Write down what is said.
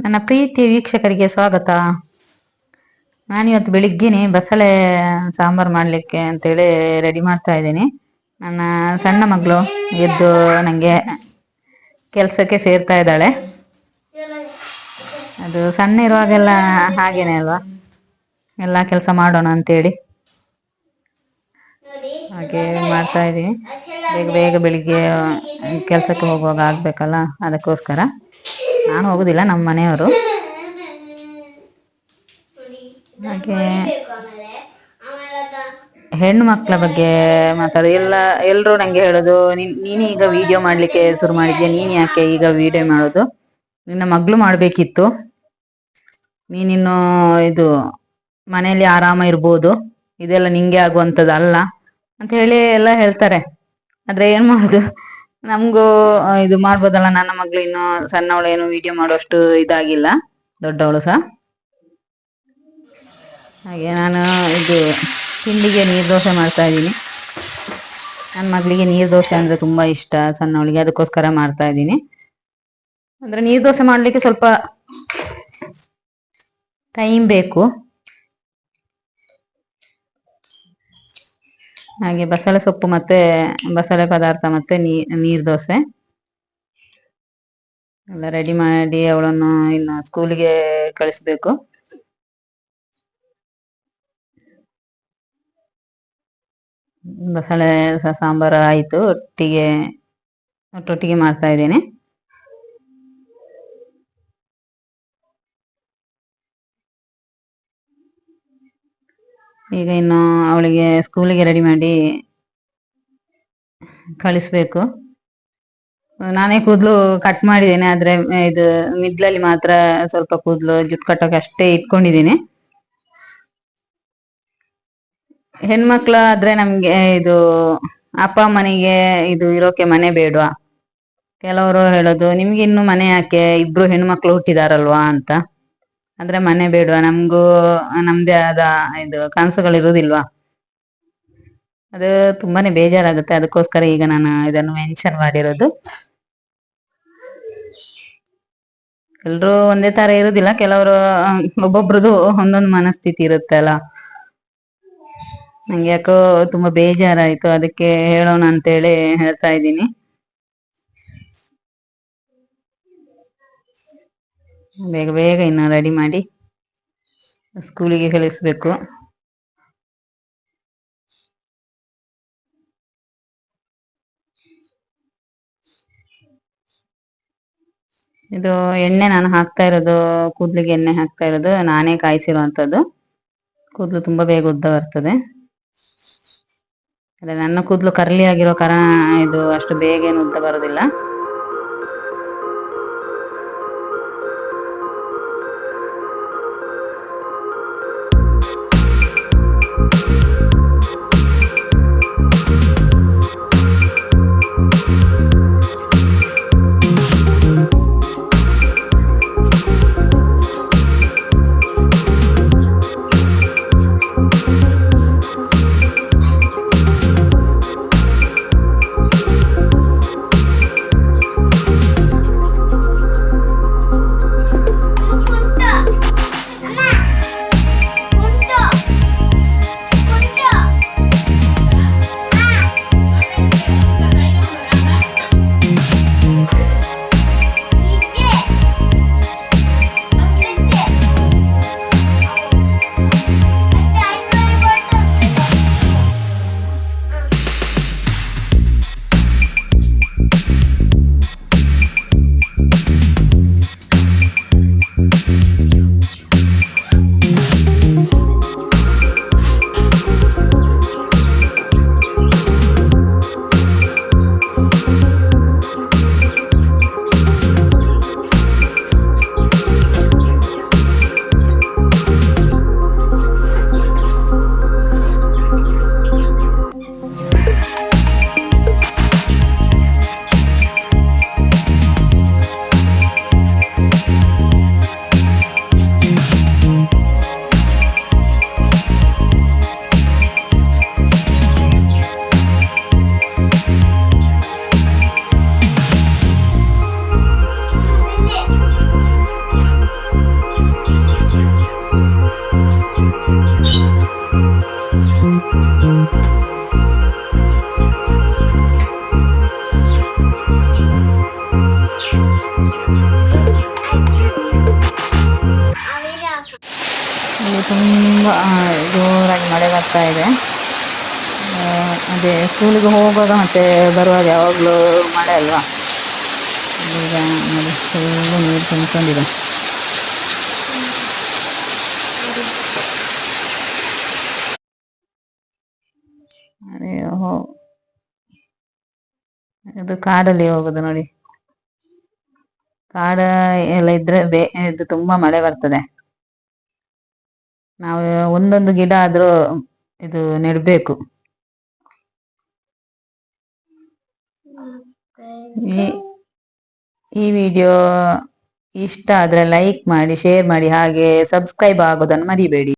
ನನ್ನ ಪ್ರೀತಿ ವೀಕ್ಷಕರಿಗೆ ಸ್ವಾಗತ. ನಾನಿವತ್ತು ಬೆಳಿಗ್ಗೆನೆ ಬಸಳೆ ಸಾಂಬಾರು ಮಾಡ್ಲಿಕ್ಕೆ ಅಂತೇಳಿ ರೆಡಿ ಮಾಡ್ತಾ ಇದ್ದೀನಿ. ನನ್ನ ಸಣ್ಣ ಮಗಳು ಎದ್ದು ನಂಗೆ ಕೆಲಸಕ್ಕೆ ಸೇರ್ತಾ ಇದ್ದಾಳೆ. ಅದು ಸಣ್ಣ ಇರುವಾಗೆಲ್ಲ ಹಾಗೇನೆ ಅಲ್ವಾ, ಎಲ್ಲ ಕೆಲಸ ಮಾಡೋಣ ಅಂತೇಳಿ ಹಾಗೆ ಮಾಡ್ತಾ ಇದ್ದೀನಿ. ಬೇಗ ಬೇಗ ಬೆಳಿಗ್ಗೆ ಕೆಲಸಕ್ಕೆ ಹೋಗುವಾಗ ಆಗ್ಬೇಕಲ್ಲ, ಅದಕ್ಕೋಸ್ಕರ. ನಾನು ಹೋಗುದಿಲ್ಲ, ನಮ್ಮ ಮನೆಯವರು. ಹಾಗೆ ಹೆಣ್ಣು ಮಕ್ಕಳ ಬಗ್ಗೆ ಎಲ್ರು ನಂಗೆ ಹೇಳೋದು, ನೀನು ಈಗ ವಿಡಿಯೋ ಮಾಡ್ಲಿಕ್ಕೆ ಶುರು ಮಾಡಿದ್ಯಾ, ನೀನ್ ಯಾಕೆ ಈಗ ವಿಡಿಯೋ ಮಾಡೋದು, ನಿನ್ನ ಮಗಳು ಮಾಡ್ಬೇಕಿತ್ತು, ನೀನಿನ್ನು ಇದು ಮನೆಯಲ್ಲಿ ಆರಾಮ ಇರ್ಬೋದು, ಇದೆಲ್ಲ ನಿಂಗೆ ಆಗುವಂಥದ್ದಲ್ಲ ಅಂತ ಹೇಳಿ ಎಲ್ಲ ಹೇಳ್ತಾರೆ. ಆದ್ರೆ ಏನ್ ಮಾಡುದು, ನಮ್ಗೂ ಇದು ಮಾಡ್ಬೋದಲ್ಲ. ನನ್ನ ಮಗಳು ಇನ್ನು ಸಣ್ಣವಳು, ಏನು ವಿಡಿಯೋ ಮಾಡುವಷ್ಟು ಇದಾಗಿಲ್ಲ, ದೊಡ್ಡವಳು ಸಹ. ಹಾಗೆ ನಾನು ಇದು ತಿಂಡಿಗೆ ನೀರು ದೋಸೆ ಮಾಡ್ತಾ ಇದ್ದೀನಿ. ನನ್ನ ಮಗಳಿಗೆ ನೀರು ದೋಸೆ ಅಂದ್ರೆ ತುಂಬಾ ಇಷ್ಟ, ಸಣ್ಣವಳಿಗೆ, ಅದಕ್ಕೋಸ್ಕರ ಮಾಡ್ತಾ ಇದ್ದೀನಿ. ಅಂದ್ರೆ ನೀರು ದೋಸೆ ಮಾಡ್ಲಿಕ್ಕೆ ಸ್ವಲ್ಪ ಟೈಮ್ ಬೇಕು. ಹಾಗೆ ಬಸಳೆ ಸೊಪ್ಪು ಮತ್ತೆ ಬಸಳೆ ಪದಾರ್ಥ ಮತ್ತೆ ನೀರು ದೋಸೆ ಎಲ್ಲ ರೆಡಿ ಮಾಡಿ ಅವಳನ್ನು ಇನ್ನು ಸ್ಕೂಲಿಗೆ ಕಳಿಸ್ಬೇಕು. ಬಸಳೆ ಸಾಂಬಾರು ಆಯ್ತು, ಒಟ್ಟೊಟ್ಟಿಗೆ ಮಾಡ್ತಾ ಇದ್ದೇನೆ. ಈಗ ಇನ್ನು ಅವಳಿಗೆ ಸ್ಕೂಲಿಗೆ ರೆಡಿ ಮಾಡಿ ಕಳಿಸ್ಬೇಕು. ನಾನೇ ಕೂದಲು ಕಟ್ ಮಾಡಿದ್ದೇನೆ, ಆದ್ರೆ ಇದು ಮಿಡ್ಲಲ್ಲಿ ಮಾತ್ರ ಸ್ವಲ್ಪ ಕೂದಲು ಜುಟ್ಟು ಕಟ್ಟೋಕೆ ಅಷ್ಟೇ ಇಟ್ಕೊಂಡಿದ್ದೀನಿ. ಹೆಣ್ಮಕ್ಳು ಆದ್ರೆ ನಮ್ಗೆ ಇದು ಅಪ್ಪ ಅಮ್ಮನಿಗೆ ಇದು ಇರೋಕೆ ಮನೆ ಬೇಡವಾ. ಕೆಲವರು ಹೇಳೋದು, ನಿಮ್ಗೆ ಇನ್ನು ಮನೆ ಯಾಕೆ, ಇಬ್ರು ಹೆಣ್ಮಕ್ಳು ಹುಟ್ಟಿದಾರಲ್ವಾ ಅಂತ. ಆದ್ರೆ ಮನೆ ಬೇಡವಾ, ನಮ್ದೇ ಆದ ಇದು ಕನಸುಗಳು ಇರುವುದಿಲ್ವಾ. ಅದು ತುಂಬಾನೇ ಬೇಜಾರಾಗುತ್ತೆ. ಅದಕ್ಕೋಸ್ಕರ ಈಗ ನಾನು ಇದನ್ನು ಮೆನ್ಷನ್ ಮಾಡಿರೋದು. ಎಲ್ರು ಒಂದೇ ತರ ಇರುದಿಲ್ಲ, ಕೆಲವರು ಒಬ್ಬೊಬ್ರದು ಒಂದೊಂದು ಮನಸ್ಥಿತಿ ಇರುತ್ತೆ ಅಲ್ಲ. ನಂಗೆ ಯಾಕೋ ತುಂಬಾ ಬೇಜಾರಾಯ್ತು, ಅದಕ್ಕೆ ಹೇಳೋಣ ಅಂತೇಳಿ ಹೇಳ್ತಾ ಇದ್ದೀನಿ. ಬೇಗ ಬೇಗ ಇನ್ನು ರೆಡಿ ಮಾಡಿ ಸ್ಕೂಲಿಗೆ ಕಳಿಸ್ಬೇಕು. ಇದು ಎಣ್ಣೆ ನಾನು ಹಾಕ್ತಾ ಇರೋದು, ಕೂದಲಿಗೆ ಎಣ್ಣೆ ಹಾಕ್ತಾ ಇರೋದು ನಾನೇ ಕಾಯಿಸಿರುವಂತದ್ದು. ಕೂದಲು ತುಂಬಾ ಬೇಗ ಉದ್ದ ಬರ್ತದೆ. ಅದೇ ನನ್ನ ಕೂದಲು ಕರ್ಲಿ ಆಗಿರೋ ಕಾರಣ ಇದು ಅಷ್ಟು ಬೇಗ ಏನು ಉದ್ದ ಬರೋದಿಲ್ಲ. ತುಂಬ ಜೋರಾಗಿ ಮಳೆ ಬರ್ತಾ ಇದೆ. ಅದೇ ಸ್ಕೂಲಿಗೆ ಹೋಗುವಾಗ ಮತ್ತೆ ಬರುವಾಗ ಯಾವಾಗಲೂ ಮಳೆ ಅಲ್ವಾ. ಈಗ ನೋಡಿ ಫುಲ್ಲು ನೀರು ತುಂಬಿಕೊಂಡಿದೆ. ಅದೇ ಇದು ಕಾಡಲ್ಲಿ ಹೋಗುದು ನೋಡಿ. ಕಾಡ ಎಲ್ಲ ಇದ್ರೆ ಇದು ತುಂಬಾ ಮಳೆ ಬರ್ತದೆ. ನಾವು ಒಂದೊಂದು ಗಿಡ ಆದ್ರೂ ಇದು ನೆಡ್ಬೇಕು. ಈ ವಿಡಿಯೋ ಇಷ್ಟ ಆದ್ರೆ ಲೈಕ್ ಮಾಡಿ, ಶೇರ್ ಮಾಡಿ, ಹಾಗೆ ಸಬ್ಸ್ಕ್ರೈಬ್ ಆಗೋದನ್ನು ಮರಿಬೇಡಿ.